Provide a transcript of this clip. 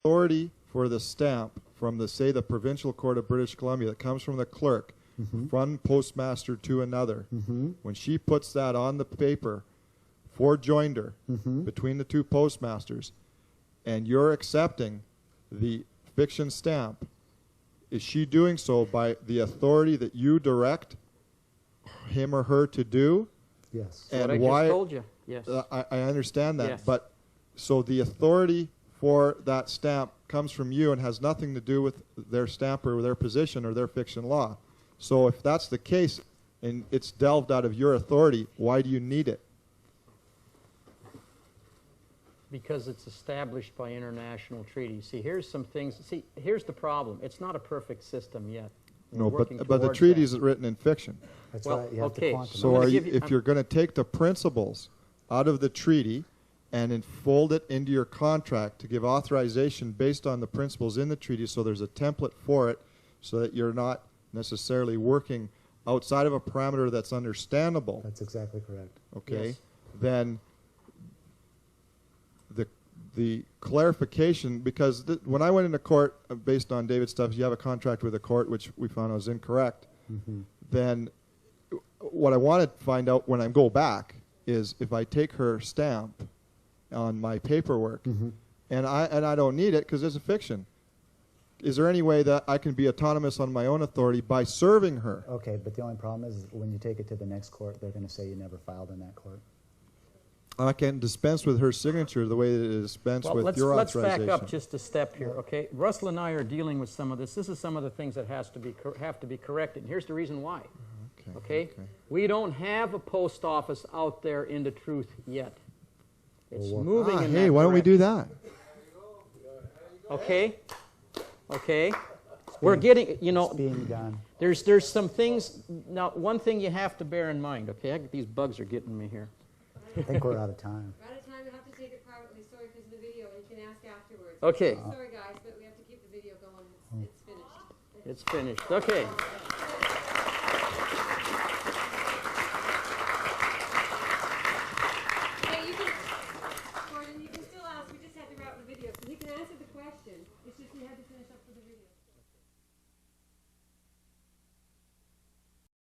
authority for the stamp from the, say, the Provincial Court of British Columbia that comes from the clerk, from postmaster to another, when she puts that on the paper for joinder between the two postmasters, and you're accepting the fiction stamp, is she doing so by the authority that you direct him or her to do? Yes. And what why? I just told you. Yes. I understand that, Yes. but so the authority for that stamp comes from you and has nothing to do with their stamp or their position or their fiction law. So if that's the case and it's delved out of your authority, why do you need it? Because it's established by international treaties. See, here's some things. See, here's the problem. It's not a perfect system yet. No, We're working but the towards treaty that. is written in fiction. That's Well, right. You have okay, to quantify. So I'm are gonna you, give you- if you're going to take the principles out of the treaty and enfold it into your contract to give authorization based on the principles in the treaty, so there's a template for it, so that you're not necessarily working outside of a parameter that's understandable, That's exactly correct. okay, Yes. then the clarification, because when I went into court based on David's stuff, you have a contract with the court, which we found was incorrect, then what I want to find out when I go back is if I take her stamp on my paperwork and I don't need it because it's a fiction, is there any way that I can be autonomous on my own authority by serving her? Okay, but the only problem is when you take it to the next court, they're going to say you never filed in that court. I can dispense with her signature the way that it is dispensed Well, with your let's authorization. back up just a step here, okay? Russell and I are dealing with some of this. This is some of the things that have to be corrected. And here's the reason why. Okay? We don't have a post office out there in the truth yet. It's moving in that hey, why don't we do direction. that? Okay? Okay? We're getting, you know, It's being done. there's some things. Now, one thing you have to bear in mind, okay? These bugs are getting me here. I think we're out of time. We're out of time. You'll have to take it privately. Sorry, because of the video. You can ask afterwards. Okay. Sorry, guys, but we have to keep the video going. It's finished. It's finished. Okay.